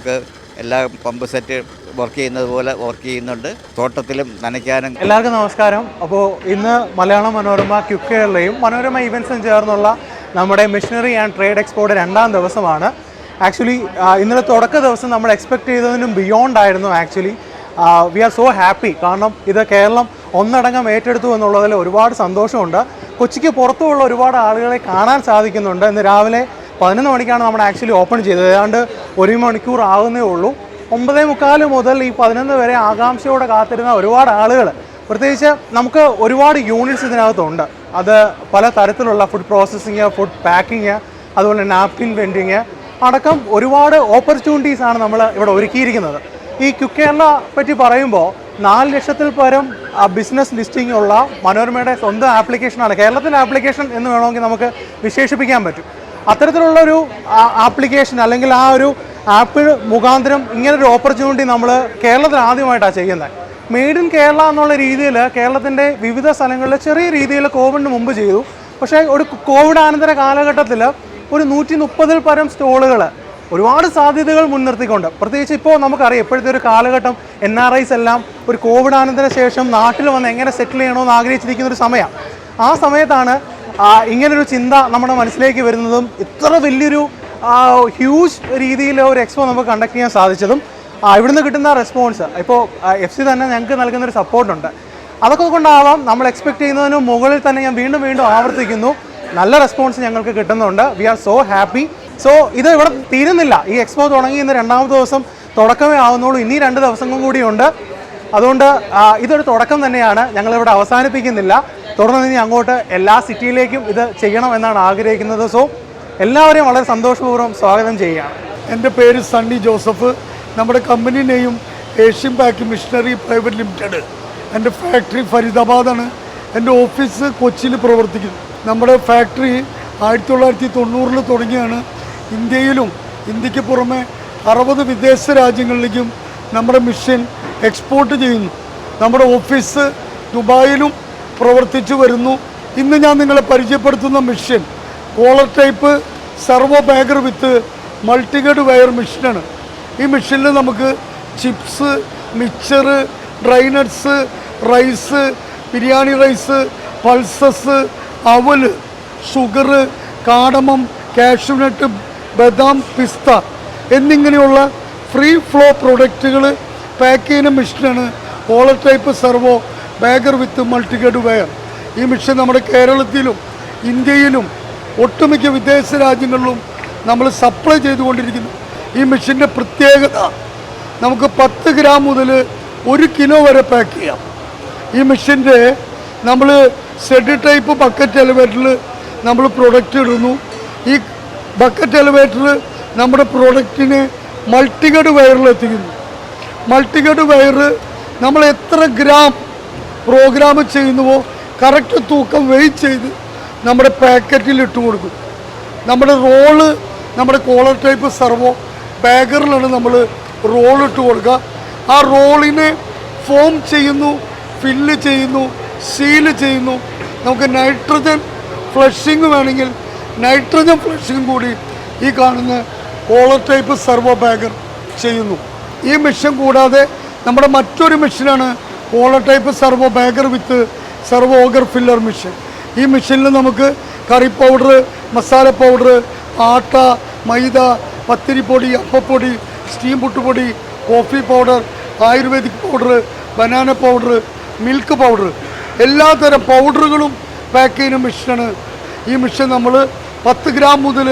നമുക്ക് എല്ലാ pump set work ചെയ്യുന്നത് പോലെ വർക്ക് ചെയ്യുന്നുണ്ട്. തോട്ടത്തിലും നനയ്ക്കാനും. എല്ലാവർക്കും നമസ്കാരം. അപ്പോൾ ഇന്ന് മലയാളം മനോരമ ക്യുക്കെയറിലെയും മനോരമ ഇവൻറ്റ്സും ചേർന്നുള്ള നമ്മുടെ മെഷീനറി ആൻഡ് ട്രേഡ് എക്സ്പോയുടെ 2ാം ദിവസമാണ്. ആക്ച്വലി ഇന്നലെ തുടക്ക ദിവസം നമ്മൾ എക്സ്പെക്ട് ചെയ്തതിനും ബിയോണ്ട് ആയിരുന്നു. Actually we are so happy. കാരണം ഇത് കേരളം ഒന്നടങ്കം ഏറ്റെടുത്തു എന്നുള്ളതിൽ ഒരുപാട് സന്തോഷമുണ്ട്. കൊച്ചിക്ക് പുറത്തുള്ള ഒരുപാട് ആളുകളെ കാണാൻ സാധിക്കുന്നുണ്ട്. ഇന്ന് രാവിലെ 11 മണിക്കാണ് നമ്മൾ ആക്ച്വലി ഓപ്പൺ ചെയ്തത്. ഏതാണ്ട് 1 മണിക്കൂർ ആകുന്നേ ഉള്ളൂ. 9:45 മുതൽ ഈ 11 വരെ ആകാംക്ഷയോടെ കാത്തിരുന്ന ഒരുപാട് ആളുകൾ, പ്രത്യേകിച്ച് നമുക്ക് ഒരുപാട് യൂണിറ്റ്സ് ഇതിനകത്തുണ്ട്. അത് പല തരത്തിലുള്ള ഫുഡ് പ്രോസസ്സിങ്, ഫുഡ് പാക്കിങ്, അതുപോലെ നാപ്കിൻ വെൻഡിങ് അടക്കം ഒരുപാട് ഓപ്പർച്യൂണിറ്റീസാണ് നമ്മൾ ഇവിടെ ഒരുക്കിയിരിക്കുന്നത്. ഈ ക്യുക്കെയറിനെ പറ്റി പറയുമ്പോൾ 4 ലക്ഷത്തിൽ പരം ബിസിനസ് ലിസ്റ്റിംഗ് ഉള്ള മനോരമയുടെ സ്വന്തം ആപ്ലിക്കേഷനാണ്. കേരളത്തിലെ ആപ്ലിക്കേഷൻ എന്ന് വേണമെങ്കിൽ നമുക്ക് വിശേഷിപ്പിക്കാൻ പറ്റും. അത്തരത്തിലുള്ളൊരു ആപ്ലിക്കേഷൻ അല്ലെങ്കിൽ ആ ഒരു ആപ്പ് മുഖാന്തരം ഇങ്ങനൊരു ഓപ്പർച്യൂണിറ്റി നമ്മൾ കേരളത്തിൽ ആദ്യമായിട്ടാണ് ചെയ്യുന്നത്. മെയ്ഡ് ഇൻ കേരള എന്നുള്ള രീതിയിൽ കേരളത്തിൻ്റെ വിവിധ സ്ഥലങ്ങളിൽ ചെറിയ രീതിയിൽ കോവിഡിന് മുമ്പ് ചെയ്തു. പക്ഷേ ഒരു കോവിഡാനന്തര കാലഘട്ടത്തിൽ ഒരു 130-ൽ പരം സ്റ്റോളുകൾ ഒരുപാട് സാധ്യതകൾ മുൻനിർത്തിക്കൊണ്ട്, പ്രത്യേകിച്ച് ഇപ്പോൾ നമുക്കറിയാം ഇപ്പോഴത്തെ ഒരു കാലഘട്ടം NRIs എല്ലാം ഒരു കോവിഡാനന്തര ശേഷം നാട്ടിൽ വന്ന് എങ്ങനെ സെറ്റിൽ ചെയ്യണമെന്ന് ആഗ്രഹിച്ചിരിക്കുന്നൊരു സമയമാണ്. ആ സമയത്താണ് ഇങ്ങനൊരു ചിന്ത നമ്മുടെ മനസ്സിലേക്ക് വരുന്നതും ഇത്ര വലിയൊരു ഹ്യൂജ് രീതിയിൽ ഒരു എക്സ്പോ നമുക്ക് കണ്ടക്ട് ചെയ്യാൻ സാധിച്ചതും ഇവിടുന്ന് കിട്ടുന്ന റെസ്പോൺസ്. ഇപ്പോൾ FC തന്നെ ഞങ്ങൾക്ക് നൽകുന്നൊരു സപ്പോർട്ടുണ്ട്. അതൊക്കെ കൊണ്ടാവാം നമ്മൾ എക്സ്പെക്ട് ചെയ്യുന്നതിന് മുകളിൽ തന്നെ ഞാൻ വീണ്ടും ആവർത്തിക്കുന്നു, നല്ല റെസ്പോൺസ് ഞങ്ങൾക്ക് കിട്ടുന്നുണ്ട്. We are so happy. So ഇത് ഇവിടെ തീരുന്നില്ല. ഈ എക്സ്പോ തുടങ്ങി ഇന്ന് 2ാമത്തെ ദിവസം തുടക്കമേ ആവുന്നുള്ളൂ. ഇനി 2 ദിവസങ്ങൾ കൂടിയുണ്ട്. അതുകൊണ്ട് ഇതൊരു തുടക്കം തന്നെയാണ്. ഞങ്ങളിവിടെ അവസാനിപ്പിക്കുന്നില്ല. തുടർന്ന് ഇനി അങ്ങോട്ട് എല്ലാ സിറ്റിയിലേക്കും ഇത് ചെയ്യണം എന്നാണ് ആഗ്രഹിക്കുന്നത്. സോ എല്ലാവരെയും വളരെ സന്തോഷപൂർവ്വം സ്വാഗതം ചെയ്യുകയാണ്. എൻ്റെ പേര് സണ്ണി ജോസഫ്. നമ്മുടെ company name Asian pack machinery private limited. എൻ്റെ ഫാക്ടറി ഫരീദാബാദാണ്. എൻ്റെ ഓഫീസ് കൊച്ചിയിൽ പ്രവർത്തിക്കുന്നു. നമ്മുടെ ഫാക്ടറി 1990-ൽ തുടങ്ങിയാണ്. ഇന്ത്യയിലും ഇന്ത്യക്ക് പുറമെ 60 വിദേശ രാജ്യങ്ങളിലേക്കും നമ്മുടെ മിഷൻ എക്സ്പോർട്ട് ചെയ്യുന്നു. നമ്മുടെ ഓഫീസ് ദുബായിലും പ്രവർത്തിച്ചു വരുന്നു. ഇന്ന് ഞാൻ നിങ്ങളെ പരിചയപ്പെടുത്തുന്ന machine collar type servo bagger with multihead weigher മിഷനാണ്. ഈ മിഷനിൽ നമുക്ക് chips, mixer, dry nuts, rice, biryani rice, pulses, അവൽ, ഷുഗർ, കാടമം, കാഷ്യൂനട്ട്, ബദാം, പിസ്ത എന്നിങ്ങനെയുള്ള ഫ്രീ ഫ്ലോ പ്രൊഡക്റ്റുകൾ പാക്ക് ചെയ്യുന്ന മിഷനാണ് collar type servo bagger with multihead weigher. ഈ മിഷൻ നമ്മുടെ കേരളത്തിലും ഇന്ത്യയിലും ഒട്ടുമിക്ക വിദേശ രാജ്യങ്ങളിലും നമ്മൾ സപ്ലൈ ചെയ്തുകൊണ്ടിരിക്കുന്നു. ഈ മിഷൻ്റെ പ്രത്യേകത, നമുക്ക് 10 ഗ്രാം മുതൽ 1 കിലോ വരെ പാക്ക് ചെയ്യാം. ഈ മിഷൻ്റെ നമ്മൾ സെഡ് ടൈപ്പ് ബക്കറ്റ് എലിവേറ്ററിൽ നമ്മൾ പ്രൊഡക്റ്റ് ഇടുന്നു. ഈ ബക്കറ്റ് എലിവേറ്റർ നമ്മുടെ പ്രൊഡക്റ്റിനെ മൾട്ടിഗഡ് വയറിൽ എത്തിക്കുന്നു. മൾട്ടിഗഡ് വയർ നമ്മൾ എത്ര ഗ്രാം പ്രോഗ്രാം ചെയ്യുന്നുവോ കറക്റ്റ് തൂക്കം വെയിറ്റ് ചെയ്ത് നമ്മുടെ പാക്കറ്റിൽ ഇട്ട് കൊടുക്കും. നമ്മുടെ റോള് നമ്മുടെ കോളർ ടൈപ്പ് സർവോ ബാഗറിലാണ് നമ്മൾ റോൾ ഇട്ട് കൊടുക്കുക. ആ റോളിനെ ഫോം ചെയ്യുന്നു, ഫില്ല് ചെയ്യുന്നു, സീല് ചെയ്യുന്നു. നമുക്ക് നൈട്രജൻ ഫ്ലഷിങ് വേണമെങ്കിൽ നൈട്രജൻ ഫ്ലഷിങ് കൂടി ഈ കാണുന്ന കോളർ ടൈപ്പ് സർവോ ബാഗർ ചെയ്യുന്നു. ഈ മെഷീൻ കൂടാതെ നമ്മുടെ മറ്റൊരു മെഷീനാണ് collar type servo bagger with servo auger filler machine. ഈ മെഷീനിൽ നമുക്ക് curry powder, masala powder, atta, maida, പത്തിരിപ്പൊടി, അപ്പപ്പൊടി, സ്റ്റീം പുട്ടുപൊടി, coffee powder, ayurvedic powder, banana powder, milk powder, എല്ലാത്തരം പൗഡറുകളും പാക്ക് ചെയ്യുന്ന മെഷീനാണ്. ഈ മെഷീൻ നമ്മൾ 10 ഗ്രാം മുതൽ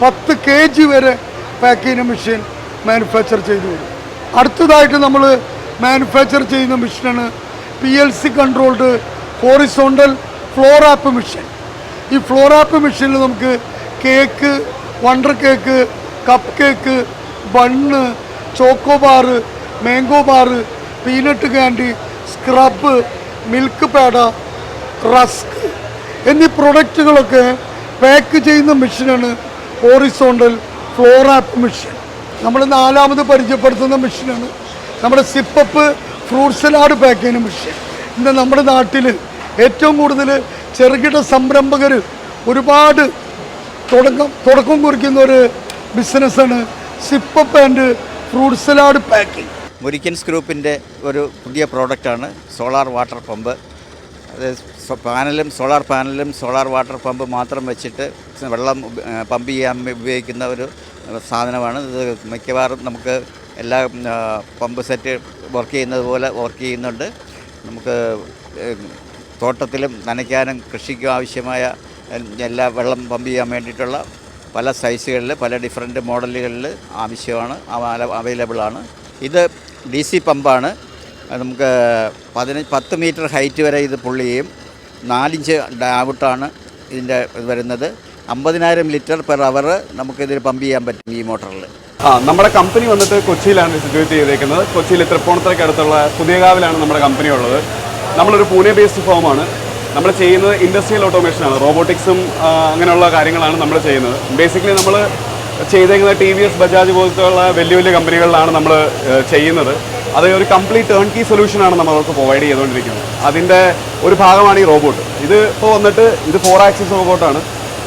10 kg വരെ പാക്ക് ചെയ്യുന്ന മെഷീൻ മാനുഫാക്ചർ ചെയ്തു വരും. അടുത്തതായിട്ട് നമ്മൾ മാനുഫാക്ചർ ചെയ്യുന്ന മെഷീനാണ് PLC controlled horizontal floor app machine. ഈ ഫ്ലോർ ആപ്പ് മെഷീനിൽ നമുക്ക് cake, wonder cake, cup cake, bun, choco bar, mango bar, peanut candy, scrub, milk peda, rusk എന്നീ പ്രൊഡക്റ്റുകളൊക്കെ പാക്ക് ചെയ്യുന്ന മെഷീനാണ് ഹോറിസോണ്ടൽ ഫ്ലോർ ആപ്പ് മെഷീൻ. നമ്മൾ 4ാമത് പരിചയപ്പെടുത്തുന്ന മെഷീനാണ് നമ്മുടെ സിപ്പപ്പ് ഫ്രൂട്ട് സലാഡ് പാക്ക് ചെയ്യുന്ന മെഷീൻ. ഇന്ന് നമ്മുടെ നാട്ടിൽ ഏറ്റവും കൂടുതൽ ചെറുകിട സംരംഭകർ ഒരുപാട് തുടക്കം കുറിക്കുന്ന ഒരു ബിസിനസ്സാണ് sip up and fruit salad packing. Murickens ഗ്രൂപ്പിൻ്റെ ഒരു പുതിയ പ്രോഡക്റ്റാണ് സോളാർ വാട്ടർ പമ്പ്. അത് സോളാർ പാനലും സോളാർ വാട്ടർ പമ്പ് മാത്രം വെച്ചിട്ട് വെള്ളം പമ്പ് ചെയ്യാൻ ഉപയോഗിക്കുന്ന ഒരു സാധനമാണ് ഇത്. മിക്കവാറും നമുക്ക് എല്ലാ പമ്പ് സെറ്റ് വർക്ക് ചെയ്യുന്നത് പോലെ വർക്ക് ചെയ്യുന്നുണ്ട്. നമുക്ക് തോട്ടത്തിലും നനയ്ക്കാനും കൃഷിക്കും ആവശ്യമായ എല്ലാ വെള്ളം പമ്പ് ചെയ്യാൻ വേണ്ടിയിട്ടുള്ള പല സൈസുകളിൽ പല ഡിഫറെൻറ്റ് മോഡലുകളിൽ ആവശ്യമാണ്, അവൈലബിളാണ്. ഇത് DC പമ്പാണ്. നമുക്ക് 10 മീറ്റർ ഹൈറ്റ് വരെ ഇത് പുള്ളി ചെയ്യും. 4 ഇഞ്ച് ഡാവിട്ടാണ് ഇതിൻ്റെ വരുന്നത്. 50,000 ലിറ്റർ പെർ അവർ നമുക്കിതിൽ പമ്പ് ചെയ്യാൻ പറ്റും ഈ മോട്ടറിൽ. നമ്മുടെ കമ്പനി വന്നിട്ട് കൊച്ചിയിലാണ് സിറ്റുവേറ്റ് ചെയ്തേക്കുന്നത്. കൊച്ചിയിൽ തൃപ്പൂണിത്തുറയ്ക്ക് അടുത്തുള്ള പുതിയകാവിലാണ് നമ്മുടെ കമ്പനി ഉള്ളത്. നമ്മളൊരു പൂനെ ബേസ്ഡ് ഫോമാണ്. നമ്മൾ ചെയ്യുന്നത് ഇൻഡസ്ട്രിയൽ ഓട്ടോമേഷനാണ്, റോബോട്ടിക്സും അങ്ങനെയുള്ള കാര്യങ്ങളാണ് നമ്മൾ ചെയ്യുന്നത്. ബേസിക്കലി നമ്മൾ ചെയ്തേക്കുന്നത് TVS, ബജാജ് പോലത്തുള്ള വലിയ വലിയ കമ്പനികളിലാണ് നമ്മൾ ചെയ്യുന്നത്. അത് ഒരു കംപ്ലീറ്റ് ടേൺ കീ സൊല്യൂഷനാണ് നമ്മൾക്ക് പ്രൊവൈഡ് ചെയ്തുകൊണ്ടിരിക്കുന്നത്. അതിൻ്റെ ഒരു ഭാഗമാണ് ഈ റോബോട്ട്. ഇത് ഇപ്പോൾ വന്നിട്ട് ഇത് 4 ആക്സിസ് റോബോട്ടാണ്,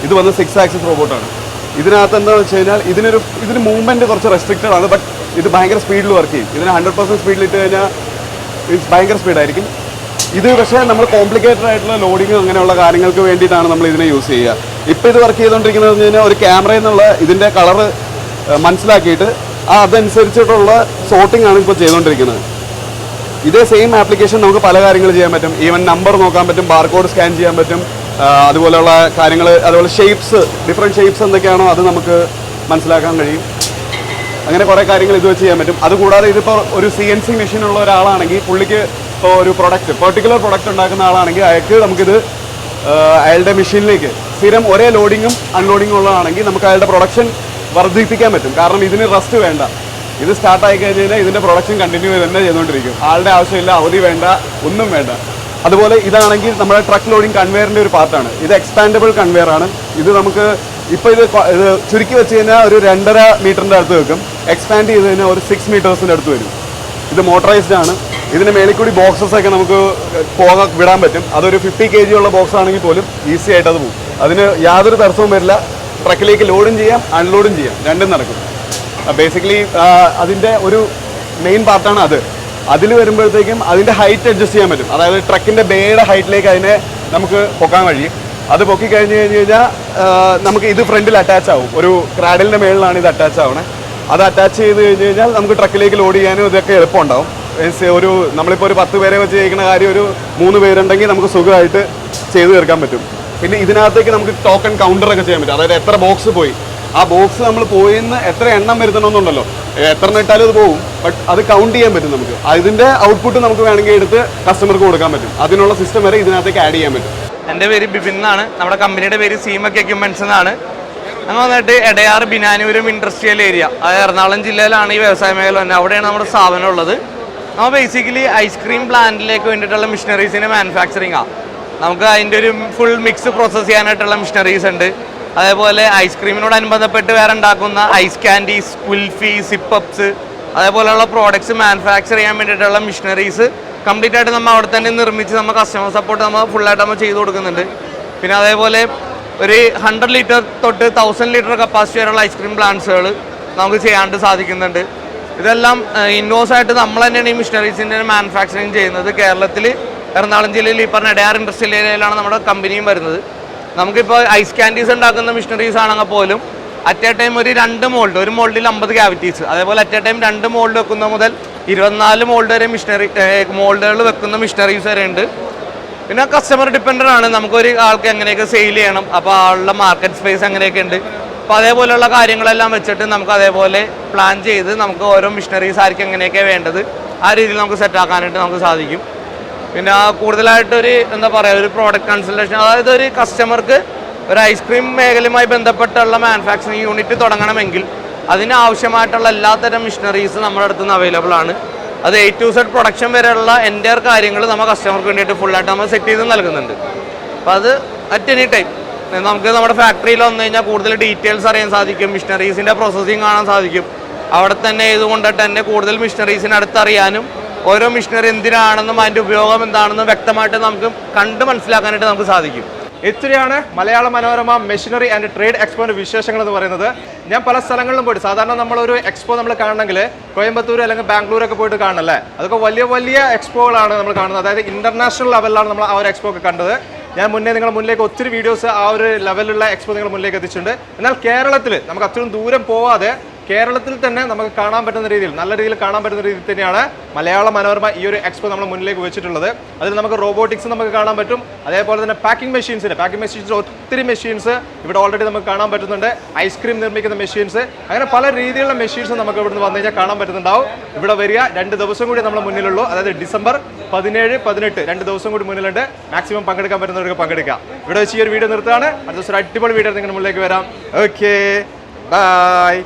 ഇത് വന്ന് 6 ആക്സിസ് റോബോട്ടാണ്. ഇതിനകത്ത് എന്താണെന്ന് വെച്ച് കഴിഞ്ഞാൽ ഇതിന് മൂവ്മെൻറ്റ് കുറച്ച് റെസ്ട്രിക്റ്റഡ് ആണ്. ബട്ട് ഇത് ഭയങ്കര സ്പീഡിൽ വർക്ക് ചെയ്യും. ഇതിന് 100% സ്പീഡിൽ ഇട്ട് കഴിഞ്ഞാൽ ഭയങ്കര സ്പീഡായിരിക്കും. ഇത് പക്ഷേ നമ്മൾ കോംപ്ലിക്കേറ്റഡ് ആയിട്ടുള്ള ലോഡിങ് അങ്ങനെയുള്ള കാര്യങ്ങൾക്ക് വേണ്ടിയിട്ടാണ് നമ്മൾ ഇതിനെ യൂസ് ചെയ്യുക. ഇപ്പോൾ ഇത് വർക്ക് ചെയ്തുകൊണ്ടിരിക്കുന്നത് എന്ന് കഴിഞ്ഞാൽ ഒരു ക്യാമറയിൽ നിന്നുള്ള ഇതിൻ്റെ കളറ് മനസ്സിലാക്കിയിട്ട് അതനുസരിച്ചിട്ടുള്ള സോർട്ടിംഗ് ആണ് ഇപ്പോൾ ചെയ്തുകൊണ്ടിരിക്കുന്നത്. ഇതേ സെയിം ആപ്ലിക്കേഷൻ നമുക്ക് പല കാര്യങ്ങൾ ചെയ്യാൻ പറ്റും. ഈവൻ നമ്പർ നോക്കാൻ പറ്റും, ബാർകോഡ് സ്കാൻ ചെയ്യാൻ പറ്റും, അതുപോലെയുള്ള കാര്യങ്ങൾ, അതുപോലെ ഷേപ്സ്, ഡിഫറെൻറ്റ് ഷേപ്സ് എന്തൊക്കെയാണോ അത് നമുക്ക് മനസ്സിലാക്കാൻ കഴിയും. അങ്ങനെ കുറേ കാര്യങ്ങൾ ഇത് വെച്ച് ചെയ്യാൻ പറ്റും. അതുകൂടാതെ ഇതിപ്പോൾ ഒരു CNC മെഷീനുള്ള ഒരാളാണെങ്കിൽ പുള്ളിക്ക് ഇപ്പോൾ ഒരു പെർട്ടിക്കുലർ പ്രൊഡക്റ്റ് ഉണ്ടാക്കുന്ന ആളാണെങ്കിൽ നമുക്കിത് അയാളുടെ മെഷീനിലേക്ക് സ്ഥിരം ഒരേ ലോഡിങ്ങും അൺലോഡിങ്ങും ഉള്ളതാണെങ്കിൽ നമുക്ക് അയാളുടെ പ്രൊഡക്ഷൻ വർദ്ധിപ്പിക്കാൻ പറ്റും. കാരണം ഇതിന് റെസ്റ്റ് വേണ്ട. ഇത് സ്റ്റാർട്ടായി കഴിഞ്ഞ് കഴിഞ്ഞാൽ ഇതിൻ്റെ പ്രൊഡക്ഷൻ കണ്ടിന്യൂ തന്നെ ചെയ്തുകൊണ്ടിരിക്കും. ആളുടെ ആവശ്യമില്ല, അവധി വേണ്ട, ഒന്നും വേണ്ട. അതുപോലെ ഇതാണെങ്കിൽ നമ്മുടെ ട്രക്ക് ലോഡിങ് കൺവെയറിൻ്റെ ഒരു പാർട്ടാണ്. ഇത് എക്സ്പാൻഡബിൾ കൺവെയർ ആണ്. ഇത് നമുക്ക് ഇപ്പോൾ ഇത് ചുരുക്കി വെച്ച് കഴിഞ്ഞാൽ ഒരു 2.5 മീറ്ററിൻ്റെ അടുത്ത് വെക്കും. എക്സ്പാൻഡ് ചെയ്ത് കഴിഞ്ഞാൽ ഒരു 6 മീറ്റേഴ്സിൻ്റെ അടുത്ത് വരും. ഇത് മോട്ടറൈസ്ഡ് ആണ്. ഇതിന് മേളിൽ കൂടി ബോക്സസൊക്കെ നമുക്ക് വിടാൻ പറ്റും. അതൊരു 50 kg ഉള്ള ബോക്സ് ആണെങ്കിൽ പോലും ഈസി ആയിട്ട് അത് പോകും. അതിന് യാതൊരു തടസ്സവും വരില്ല. ട്രക്കിലേക്ക് ലോഡും ചെയ്യാം, അൺലോഡും ചെയ്യാം, രണ്ടും നടക്കും. ബേസിക്കലി അതിൻ്റെ ഒരു മെയിൻ പാർട്ടാണ് അത്. അതിൽ വരുമ്പോഴത്തേക്കും അതിൻ്റെ ഹൈറ്റ് അഡ്ജസ്റ്റ് ചെയ്യാൻ പറ്റും. അതായത് ട്രക്കിൻ്റെ ബേയുടെ ഹൈറ്റിലേക്ക് അതിനെ നമുക്ക് പൊക്കാൻ കഴിയും. അത് പൊക്കി കഴിഞ്ഞ് കഴിഞ്ഞാൽ നമുക്ക് ഇത് ഫ്രണ്ടിൽ അറ്റാച്ച് ആവും. ഒരു ക്രാഡിലിൻ്റെ മേളിലാണ് ഇത് അറ്റാച്ച് ആവണേ. അത് അറ്റാച്ച് ചെയ്ത് കഴിഞ്ഞ് കഴിഞ്ഞാൽ നമുക്ക് ട്രക്കിലേക്ക് ലോഡ് ചെയ്യാനും ഇതൊക്കെ എളുപ്പമുണ്ടാവും. നമ്മളിപ്പോൾ ഒരു 10 പേരെ വെച്ച് ചെയ്യുന്ന കാര്യം ഒരു 3 പേരുണ്ടെങ്കിൽ നമുക്ക് സുഖമായിട്ട് ചെയ്തു തീർക്കാൻ പറ്റും. പിന്നെ ഇതിനകത്തേക്ക് നമുക്ക് ടോക്കൺ കൗണ്ടറൊക്കെ ചെയ്യാൻ പറ്റും. അതായത് എത്ര ബോക്സ് പോയി, ആ ബോക്സ് നമ്മൾ പോയിന്ന് എത്ര എണ്ണം വരുത്തണമെന്നുണ്ടല്ലോ, എത്ര ഇട്ടാലും അത് പോകും. ബട്ട് അത് കൗണ്ട് ചെയ്യാൻ പറ്റും നമുക്ക്. അതിൻ്റെ ഔട്ട്പുട്ട് നമുക്ക് വേണമെങ്കിൽ എടുത്ത് കസ്റ്റമർക്ക് കൊടുക്കാൻ പറ്റും. അതിനുള്ള സിസ്റ്റം വരെ ഇതിനകത്തേക്ക് ആഡ് ചെയ്യാൻ പറ്റും. എൻ്റെ പേര് ബിപിൻ എന്നാണ്. നമ്മുടെ കമ്പനിയുടെ പേര് സീമക് എക്യുപ്മെൻറ്റ്സ് എന്നാണ്. നമ്മൾ വന്നിട്ട് എടയാർ ബിനാനൂരും ഇൻഡസ്ട്രിയൽ ഏരിയ, അതായത് എറണാകുളം ജില്ലയിലാണ് ഈ വ്യവസായ മേഖല തന്നെ. അവിടെയാണ് നമ്മുടെ സ്ഥാപനം ഉള്ളത്. നമ്മൾ ബേസിക്കലി ഐസ്ക്രീം പ്ലാന്റിലേക്ക് വേണ്ടിയിട്ടുള്ള മെഷീനറീസിൻ്റെ മാനുഫാക്ചറിങ് ആണ്. നമുക്ക് അതിൻ്റെ ഒരു ഫുൾ മിക്സ് പ്രോസസ്സ് ചെയ്യാനായിട്ടുള്ള മെഷീനറീസ് ഉണ്ട്. അതേപോലെ ഐസ്ക്രീമിനോടനുബന്ധപ്പെട്ട് വേറെ ഉണ്ടാക്കുന്ന ഐസ് ക്യാൻഡീസ്, കുൽഫി, സിപ്പപ്സ്, അതേപോലെയുള്ള പ്രോഡക്ട്സ് മാനുഫാക്ചർ ചെയ്യാൻ വേണ്ടിയിട്ടുള്ള മെഷീനറീസ് കംപ്ലീറ്റ് ആയിട്ട് നമ്മൾ അവിടെ തന്നെ നിർമ്മിച്ച് നമ്മൾ കസ്റ്റമർ സപ്പോർട്ട് നമ്മൾ ഫുള്ളായിട്ട് നമ്മൾ ചെയ്ത് കൊടുക്കുന്നുണ്ട്. പിന്നെ അതേപോലെ ഒരു 100 ലിറ്റർ തൊട്ട് 1000 ലിറ്റർ കപ്പാസിറ്റി വരെയുള്ള ഐസ്ക്രീം പ്ലാന്റ്സുകൾ നമുക്ക് ചെയ്യാണ്ട് സാധിക്കുന്നുണ്ട്. ഇതെല്ലാം ഇന്നോസ് ആയിട്ട് നമ്മൾ തന്നെയാണ് ഈ മെഷീനറീസിൻ്റെ മാനുഫാക്ചറിങ് ചെയ്യുന്നത്. കേരളത്തിൽ എറണാകുളം ജില്ലയിൽ ഈ പറഞ്ഞ എടയാർ ഇൻഡസ്ട്രിയൽ ഏരിയയിലാണ് നമ്മുടെ കമ്പനിയും വരുന്നത്. നമുക്കിപ്പോൾ ഐസ് ക്യാൻഡീസ് ഉണ്ടാക്കുന്ന മെഷീനറീസ് ആണെങ്കിൽ പോലും അറ്റ് എ ടൈം ഒരു 2 മോൾഡ്, ഒരു മോൾഡിൽ 50 ക്യാവിറ്റീസ്, അതേപോലെ അറ്റ് എ ടൈം 2 മോൾഡ് വെക്കുന്ന മുതൽ 24 മോൾഡ് വരെ മോൾഡുകൾ വെക്കുന്ന മെഷീനറീസ് വരെ ഉണ്ട്. പിന്നെ കസ്റ്റമർ ഡിപ്പെൻഡൻ്റ് ആണ്. നമുക്കൊരു ആൾക്ക് എങ്ങനെയൊക്കെ സെയിൽ ചെയ്യണം, അപ്പോൾ ആളുടെ മാർക്കറ്റ് സ്പേസ് എങ്ങനെയൊക്കെ ഉണ്ട്. അപ്പോൾ അതേപോലെയുള്ള കാര്യങ്ങളെല്ലാം വെച്ചിട്ട് നമുക്ക് അതേപോലെ പ്ലാൻ ചെയ്ത് നമുക്ക് ഓരോ മെഷീനറീസ് ആയിരിക്കും എങ്ങനെയൊക്കെ വേണ്ടത് ആ രീതിയിൽ നമുക്ക് സെറ്റാക്കാനായിട്ട് നമുക്ക് സാധിക്കും. പിന്നെ കൂടുതലായിട്ടൊരു എന്താ പറയുക, ഒരു പ്രോഡക്റ്റ് കൺസൾട്ടേഷൻ, അതായത് ഒരു കസ്റ്റമർക്ക് ഒരു ഐസ്ക്രീം മേഖലയുമായി ബന്ധപ്പെട്ടുള്ള മാനുഫാക്ചറിങ് യൂണിറ്റ് തുടങ്ങണമെങ്കിൽ അതിനാവശ്യമായിട്ടുള്ള എല്ലാത്തരം മെഷീനറീസ് നമ്മുടെ അടുത്ത് നിന്ന് അവൈലബിൾ ആണ്. അത് A to Z പ്രൊഡക്ഷൻ വരെയുള്ള എൻ്റയർ കാര്യങ്ങൾ നമ്മൾ കസ്റ്റമർക്ക് വേണ്ടിയിട്ട് ഫുള്ളായിട്ട് നമ്മൾ സെറ്റ് ചെയ്ത് നൽകുന്നുണ്ട്. അപ്പോൾ അത് അറ്റ് എനി ടൈം നമുക്ക് നമ്മുടെ ഫാക്ടറിയിൽ വന്നു കഴിഞ്ഞാൽ കൂടുതൽ ഡീറ്റെയിൽസ് അറിയാൻ സാധിക്കും, മെഷീനറീസിൻ്റെ പ്രോസസ്സിങ് കാണാൻ സാധിക്കും. അവിടെ തന്നെ ഇതുകൊണ്ടിട്ട് തന്നെ കൂടുതൽ മെഷീനറീസിന് അടുത്തറിയാനും ഓരോ മെഷീനറി എന്തിനാണെന്നും അതിൻ്റെ ഉപയോഗം എന്താണെന്നും വ്യക്തമായിട്ട് നമുക്ക് കണ്ട് മനസ്സിലാക്കാനായിട്ട് നമുക്ക് സാധിക്കും. ഇത്രയാണ് Malayala Manorama machinery and trade എക്സ്പോന്റെ വിശേഷങ്ങൾ എന്ന് പറയുന്നത്. ഞാൻ പല സ്ഥലങ്ങളിലും പോയിട്ട്, സാധാരണ നമ്മളൊരു എക്സ്പോ നമ്മൾ കാണണമെങ്കിൽ കോയമ്പത്തൂർ അല്ലെങ്കിൽ ബാംഗ്ലൂരൊക്കെ പോയിട്ട് കാണണല്ലേ, അതൊക്കെ വലിയ വലിയ എക്സ്പോകളാണ് നമ്മൾ കാണുന്നത്. അതായത് ഇന്റർനാഷണൽ ലെവലിലാണ് നമ്മൾ ആ ഒരു എക്സ്പോ ഒക്കെ കണ്ടത്. ഞാൻ മുന്നേ നിങ്ങളുടെ മുന്നിലേക്ക് ഒത്തിരി വീഡിയോസ് ആ ഒരു ലെവലിലുള്ള എക്സ്പോ നിങ്ങൾ മുന്നിലേക്ക് എത്തിച്ചിട്ടുണ്ട്. എന്നാൽ കേരളത്തിൽ നമുക്ക് അത്രയും ദൂരം പോവാതെ കേരളത്തിൽ തന്നെ നമുക്ക് കാണാൻ പറ്റുന്ന രീതിയിൽ, നല്ല രീതിയിൽ കാണാൻ പറ്റുന്ന രീതിയിൽ തന്നെയാണ് മലയാള മനോരമ ഈ ഒരു എക്സ്പോ നമ്മൾ മുന്നിലേക്ക് വെച്ചിട്ടുള്ളത്. അതിൽ നമുക്ക് റോബോട്ടിക്സ് നമുക്ക് കാണാൻ പറ്റും. അതേപോലെ തന്നെ പാക്കിംഗ് മെഷീൻസിൽ ഒത്തിരി മെഷീൻസ് ഇവിടെ ഓൾറെഡി നമുക്ക് കാണാൻ പറ്റുന്നുണ്ട്. ഐസ്ക്രീം നിർമ്മിക്കുന്ന മെഷീൻസ്, അങ്ങനെ പല രീതിയിലുള്ള മെഷീൻസ് നമുക്ക് ഇവിടുന്ന് വന്നു കഴിഞ്ഞാൽ കാണാൻ പറ്റുന്നുണ്ടാവും. ഇവിടെ വരിക, 2 ദിവസം കൂടി നമ്മൾ മുന്നിലുള്ളൂ. അതായത് ഡിസംബർ 17, 18 2 ദിവസം കൂടി മുന്നിലുണ്ട്. മാക്സിമം പങ്കെടുക്കാൻ പറ്റുന്നവർക്ക് പങ്കെടുക്കാം. ഇവിടെ വെച്ച് ഈ ഒരു വീഡിയോ നിർത്താണ്. അടുത്ത ദിവസം ഒരു അടിപൊളി വീഡിയോ നിങ്ങളുടെ മുന്നിലേക്ക് വരാം. Okay, by.